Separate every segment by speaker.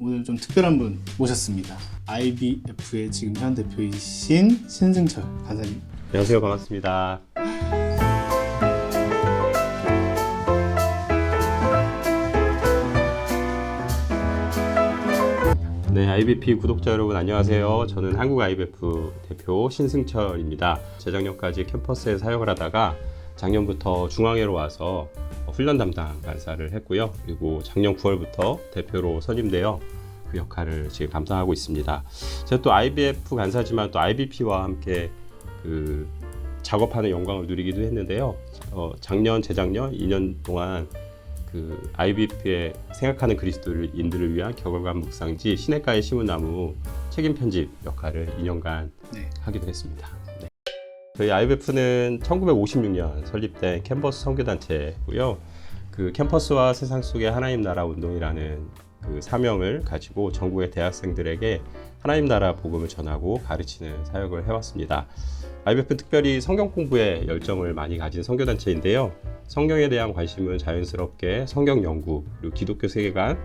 Speaker 1: 오늘 좀 특별한 분 모셨습니다. IBF의 지금 현 대표이신 신승철 간사님.
Speaker 2: 안녕하세요. 반갑습니다. 네, IBP 구독자 여러분 안녕하세요. 저는 한국 IBF 대표 신승철입니다. 재작년까지 캠퍼스에 사역을 하다가 작년부터 중앙회로 와서 훈련 담당 간사를 했고요. 그리고 작년 9월부터 대표로 선임되어 그 역할을 지금 감당하고 있습니다. 제가 또 IBF 간사지만 또 IBP와 함께 그 작업하는 영광을 누리기도 했는데요. 작년, 재작년 2년 동안 그 IBP의 생각하는 그리스도인들을 위한 격언과 묵상지 시냇가에 심은 나무 책임 편집 역할을 2년간 하기도 했습니다. 네. 저희 IBF는 1956년 설립된 캠퍼스 선교단체고요. 그 캠퍼스와 세상 속의 하나님 나라 운동이라는 그 사명을 가지고 전국의 대학생들에게 하나님 나라 복음을 전하고 가르치는 사역을 해왔습니다. IBF는 특별히 성경 공부에 열정을 많이 가진 선교단체인데요. 성경에 대한 관심은 자연스럽게 성경 연구, 그리고 기독교 세계관,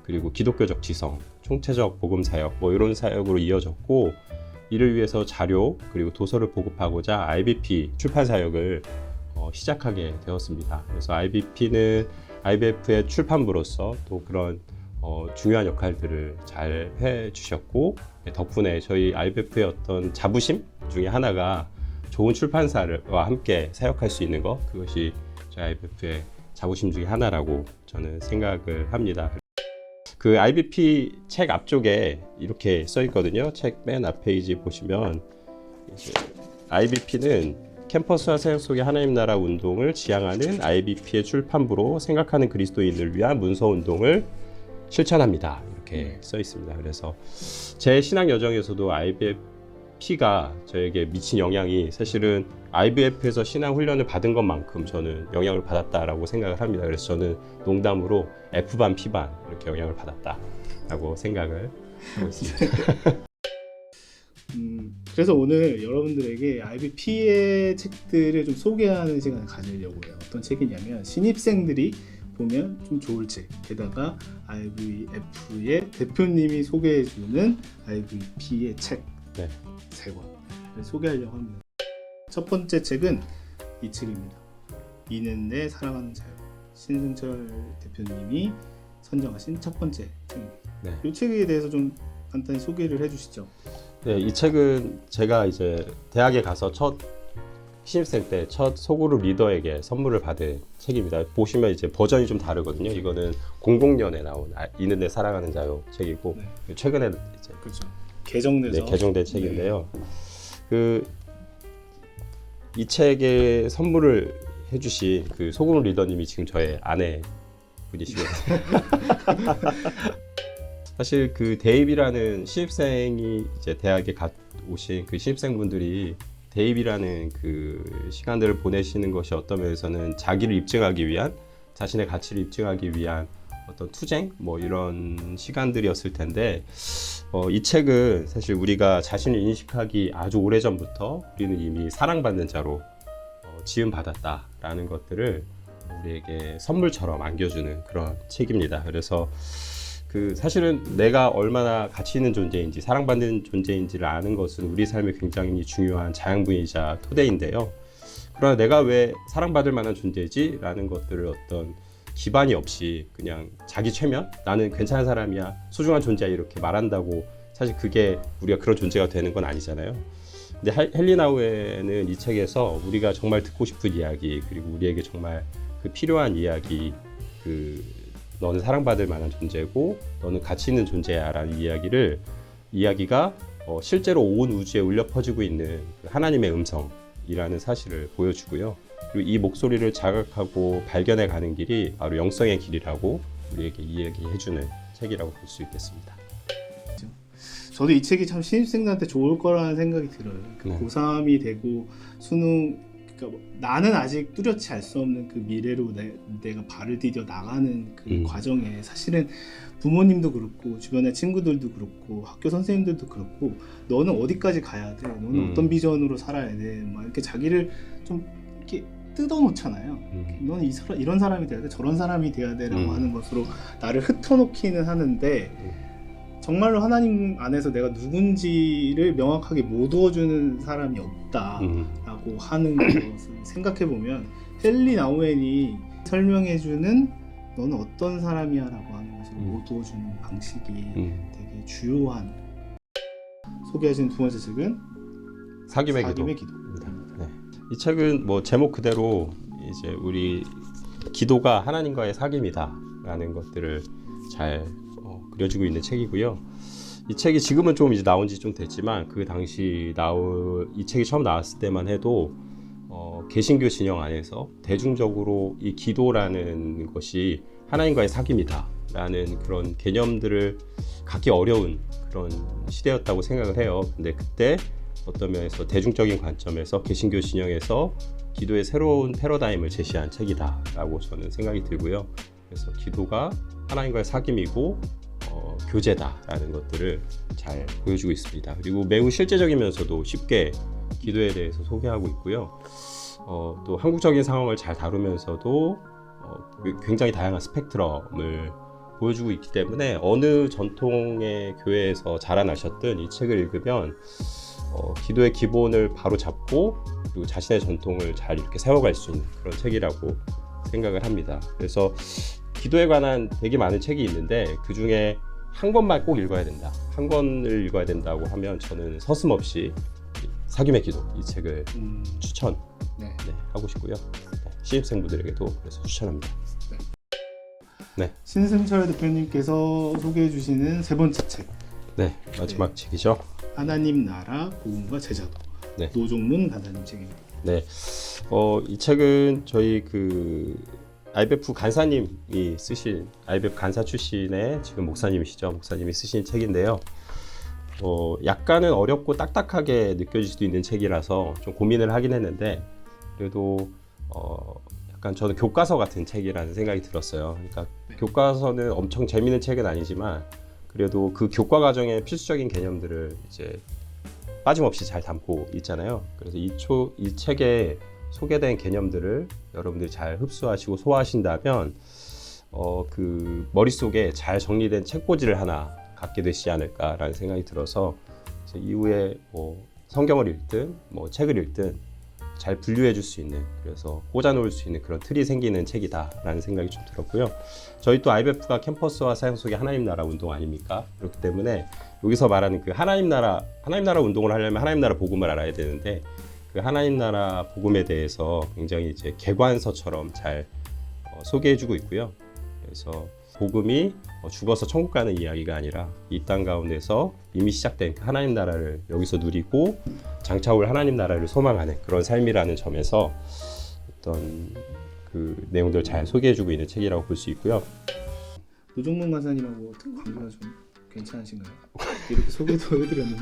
Speaker 2: 그리고 기독교적 지성, 총체적 복음 사역 이런 사역으로 이어졌고, 이를 위해서 자료 그리고 도서를 보급하고자 IBP 출판 사역을 시작하게 되었습니다. 그래서 IBP는 IBF의 출판부로서 또 그런 중요한 역할들을 잘 해주셨고, 덕분에 저희 IBF의 어떤 자부심 중에 하나가 좋은 출판사와 함께 사역할 수 있는 것, 그것이 저희 IBF의 자부심 중에 하나라고 저는 생각을 합니다. 그 IBP 책 앞쪽에 이렇게 써 있거든요. 책 맨 앞 페이지 보시면 IBP는 캠퍼스와 세상 속의 하나님 나라 운동을 지향하는 IBP의 출판부로 생각하는 그리스도인을 위한 문서 운동을 실천합니다. 이렇게 써 있습니다. 그래서 제 신앙 여정에서도 IBP가 저에게 미친 영향이 사실은 IBF에서 신앙 훈련을 받은 것만큼 저는 영향을 받았다라고 생각을 합니다. 그래서 저는 농담으로 F반 P반 이렇게 영향을 받았다라고 생각을 하고 있습니다.
Speaker 1: 그래서 오늘 여러분들에게 IBP의 책들을 좀 소개하는 시간을 가지려고 해요. 어떤 책이냐면 신입생들이 보면 좀 좋을 책, 게다가 IBF의 대표님이 소개해주는 IBP의 책
Speaker 2: 네.
Speaker 1: 3권 소개하려고 합니다. 첫 번째 책은 이 책입니다. 이는 내 사랑하는 자요. 신승철 대표님이 선정하신 첫 번째 책입니다.
Speaker 2: 네.
Speaker 1: 이 책에 대해서 좀 간단히 소개를 해주시죠.
Speaker 2: 네, 이 책은 제가 이제 대학에 가서 첫 신입생 때 첫 소그룹 리더에게 선물을 받은 책입니다. 보시면 이제 버전이 좀 다르거든요. 이거는 00년에 나온 이는 내 사랑하는 자요 책이고, 네. 최근에 이제
Speaker 1: 그렇죠. 개정돼서
Speaker 2: 개정된 책인데요. 이 책에 선물을 해주신 그 소그룹 리더님이 지금 저의 아내 분이시거든요. 사실 그 대입이라는 신입생이 이제 대학에 오신 그 신입생분들이 대입이라는 그 시간들을 보내시는 것이 어떤 면에서는 자기를 입증하기 위한, 자신의 가치를 입증하기 위한 어떤 투쟁 이런 시간들이었을 텐데, 이 책은 사실 우리가 자신을 인식하기 아주 오래전부터 우리는 이미 사랑받는 자로 지음받았다라는 것들을 우리에게 선물처럼 안겨주는 그런 책입니다. 그래서 사실은 내가 얼마나 가치 있는 존재인지, 사랑받는 존재인지를 아는 것은 우리 삶에 굉장히 중요한 자양분이자 토대인데요. 그러나 내가 왜 사랑받을 만한 존재지? 라는 것들을 어떤 기반이 없이 그냥 자기 최면? 나는 괜찮은 사람이야, 소중한 존재야 이렇게 말한다고 사실 그게 우리가 그런 존재가 되는 건 아니잖아요. 근데 헨리 나우에는 이 책에서 우리가 정말 듣고 싶은 이야기, 그리고 우리에게 정말 필요한 이야기, 너는 사랑받을 만한 존재고 너는 가치 있는 존재야 라는 이야기가 실제로 온 우주에 울려 퍼지고 있는 하나님의 음성이라는 사실을 보여주고요. 그리고 이 목소리를 자각하고 발견해 가는 길이 바로 영성의 길이라고 우리에게 이야기해주는 책이라고 볼 수 있겠습니다.
Speaker 1: 저도 이 책이 참 신입생들한테 좋을 거라는 생각이 들어요.
Speaker 2: 네.
Speaker 1: 고3이 되고 수능, 그러니까 나는 아직 뚜렷이 알 수 없는 그 미래로 내가 발을 디뎌 나가는 그 과정에 사실은 부모님도 그렇고 주변의 친구들도 그렇고 학교 선생님들도 그렇고 너는 어디까지 가야 돼? 너는 어떤 비전으로 살아야 돼? 막 이렇게 자기를 좀 이렇게 뜯어놓잖아요. 너는 이런 사람이 돼야 돼, 저런 사람이 돼야 돼라고 하는 것으로 나를 흩어놓기는 하는데 정말로 하나님 안에서 내가 누군지를 명확하게 못 두어주는 사람이 없다라고 하는 것을 생각해 보면 헨리 나우엔이 설명해주는 너는 어떤 사람이야라고 하는 것을 못 두어주는 방식이 되게 주요한. 소개하신 두 번째 책은
Speaker 2: 사귐의
Speaker 1: 기도입니다.
Speaker 2: 네. 이 책은 뭐 제목 그대로 이제 우리 기도가 하나님과의 사귐이다라는 것들을 잘 그려주고 있는 책이고요. 이 책이 지금은 좀 이제 나온 지 좀 됐지만 그 당시 이 책이 처음 나왔을 때만 해도 개신교 진영 안에서 대중적으로 이 기도라는 것이 하나님과의 사귐이다라는 그런 개념들을 갖기 어려운 그런 시대였다고 생각을 해요. 근데 그때 어떤 면에서 대중적인 관점에서 개신교 진영에서 기도의 새로운 패러다임을 제시한 책이다라고 저는 생각이 들고요. 그래서 기도가 하나님과의 사귐이고 교제다라는 것들을 잘 보여주고 있습니다. 그리고 매우 실제적이면서도 쉽게 기도에 대해서 소개하고 있고요. 또 한국적인 상황을 잘 다루면서도 굉장히 다양한 스펙트럼을 보여주고 있기 때문에 어느 전통의 교회에서 자라나셨든 이 책을 읽으면 기도의 기본을 바로 잡고 그리고 자신의 전통을 잘 이렇게 세워갈 수 있는 그런 책이라고 생각을 합니다. 그래서 기도에 관한 되게 많은 책이 있는데 그 중에 한 권만 꼭 읽어야 된다. 한 권을 읽어야 된다고 하면 저는 서슴없이 사귐의 기도 이 책을 하고 싶고요. 신입생분들에게도 그래서 추천합니다. 네.
Speaker 1: 신승철 대표님께서 소개해 주시는 세 번째 책.
Speaker 2: 네, 마지막 책이죠.
Speaker 1: 하나님 나라 복음과 제자도.
Speaker 2: 네.
Speaker 1: 노종문 간사님 책입니다.
Speaker 2: 네. 이 책은 저희 IBF 간사님이 쓰신 IBF 간사 출신의 지금 목사님이시죠. 목사님이 쓰신 책인데요. 약간은 어렵고 딱딱하게 느껴질 수도 있는 책이라서 좀 고민을 하긴 했는데 그래도 약간 저는 교과서 같은 책이라는 생각이 들었어요. 그러니까 교과서는 엄청 재미있는 책은 아니지만 그래도 그 교과 과정의 필수적인 개념들을 이제 빠짐없이 잘 담고 있잖아요. 그래서 이 책에 소개된 개념들을 여러분들이 잘 흡수하시고 소화하신다면 그 머릿속에 잘 정리된 책꽂이를 하나 갖게 되시지 않을까라는 생각이 들어서 이후에 뭐 성경을 읽든 뭐 책을 읽든 잘 분류해 줄 수 있는, 그래서 꽂아 놓을 수 있는 그런 틀이 생기는 책이다라는 생각이 좀 들었고요. 저희 또 IBF가 캠퍼스와 사역 속의 하나님 나라 운동 아닙니까? 그렇기 때문에 여기서 말하는 그 하나님 나라 운동을 하려면 하나님 나라 복음을 알아야 되는데 그 하나님 나라 복음에 대해서 굉장히 이제 개관서처럼 잘 소개해 주고 있고요. 그래서 복음이 죽어서 천국 가는 이야기가 아니라 이 땅 가운데서 이미 시작된 하나님 나라를 여기서 누리고 장차 올 하나님 나라를 소망하는 그런 삶이라는 점에서 어떤 그 내용들을 잘 소개해주고 있는 책이라고 볼 수 있고요.
Speaker 1: 노종문 간사님하고 관계가 좀 괜찮으신가요? 이렇게 소개도 해드렸는데.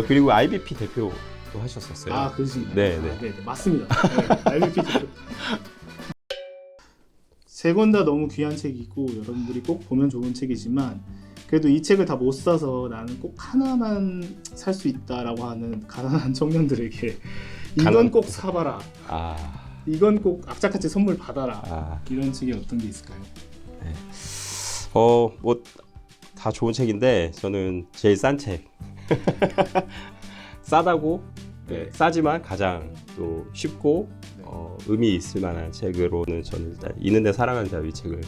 Speaker 2: 그리고 IBP 대표도 하셨었어요.
Speaker 1: 그러신가요?
Speaker 2: 네.
Speaker 1: 네, 맞습니다. 네, IBP 대표. 세 권 다 너무 귀한 책이고 여러분들이 꼭 보면 좋은 책이지만 그래도 이 책을 다 못 사서 나는 꼭 하나만 살 수 있다라고 하는 가난한 청년들에게 이건 꼭 사봐라. 이건 꼭 악착같이 선물 받아라. 이런 책이 어떤 게 있을까요?
Speaker 2: 네. 뭐 다 좋은 책인데 저는 제일 싼 책. 싸다고 네, 싸지만 가장 또 쉽고 의미 있을 만한 책으로는 저는 일단 있는데 사랑하는 자유 이 책을.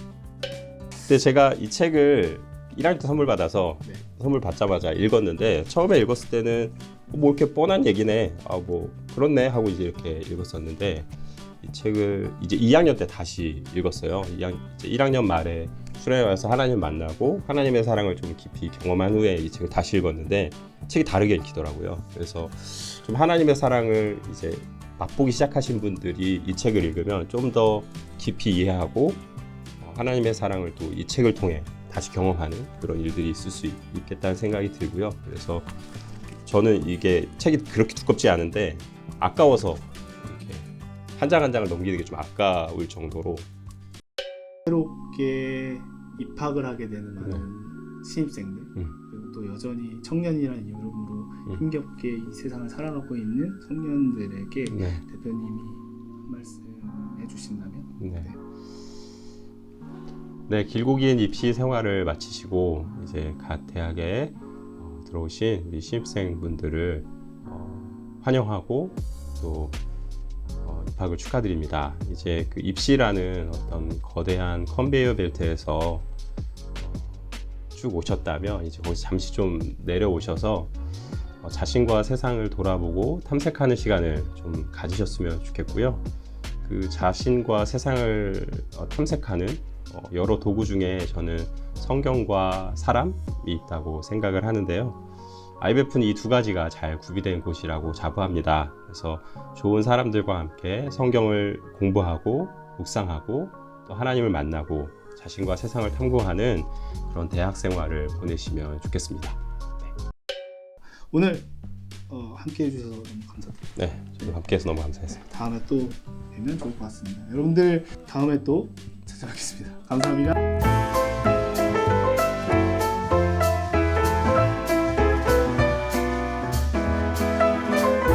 Speaker 2: 근데 제가 이 책을 1학년 때 선물 받아서 선물 받자마자 읽었는데 처음에 읽었을 때는 뭐 이렇게 뻔한 얘기네, 뭐 그렇네 하고 이제 이렇게 읽었었는데 이 책을 이제 2학년 때 다시 읽었어요. 이제 1학년 말에 수련회 와서 하나님 만나고 하나님의 사랑을 좀 깊이 경험한 후에 이 책을 다시 읽었는데 책이 다르게 읽히더라고요. 그래서 좀 하나님의 사랑을 이제 맛보기 시작하신 분들이 이 책을 읽으면 좀 더 깊이 이해하고 하나님의 사랑을 또 이 책을 통해 다시 경험하는 그런 일들이 있을 수 있겠다는 생각이 들고요. 그래서 저는 이게 책이 그렇게 두껍지 않은데 아까워서 이렇게 한 장 한 장을 넘기는 게 좀 아까울 정도로.
Speaker 1: 새롭게 입학을 하게 되는 많은 신입생들 그리고 또 여전히 청년이라는 이름으로 힘겹게 이 세상을 살아가고 있는 청년들에게 대표님이 한 말씀 해주신다면?
Speaker 2: 네, 길고 긴 입시 생활을 마치시고 이제 갓 대학에 들어오신 우리 신입생분들을 환영하고 또 입학을 축하드립니다. 이제 그 입시라는 어떤 거대한 컨베이어 벨트에서 쭉 오셨다면 이제 거기서 잠시 좀 내려오셔서 자신과 세상을 돌아보고 탐색하는 시간을 좀 가지셨으면 좋겠고요. 그 자신과 세상을 탐색하는 여러 도구 중에 저는 성경과 사람이 있다고 생각을 하는데요. IBF는 이 두 가지가 잘 구비된 곳이라고 자부합니다. 그래서 좋은 사람들과 함께 성경을 공부하고 묵상하고 또 하나님을 만나고 자신과 세상을 탐구하는 그런 대학 생활을 보내시면 좋겠습니다. 네.
Speaker 1: 오늘 함께 해주셔서 너무 감사드립니다.
Speaker 2: 네, 저도 함께해서 너무 감사했습니다.
Speaker 1: 다음에 또 뵈면 좋을 것 같습니다. 여러분들 다음에 또 찾아뵙겠습니다. 감사합니다.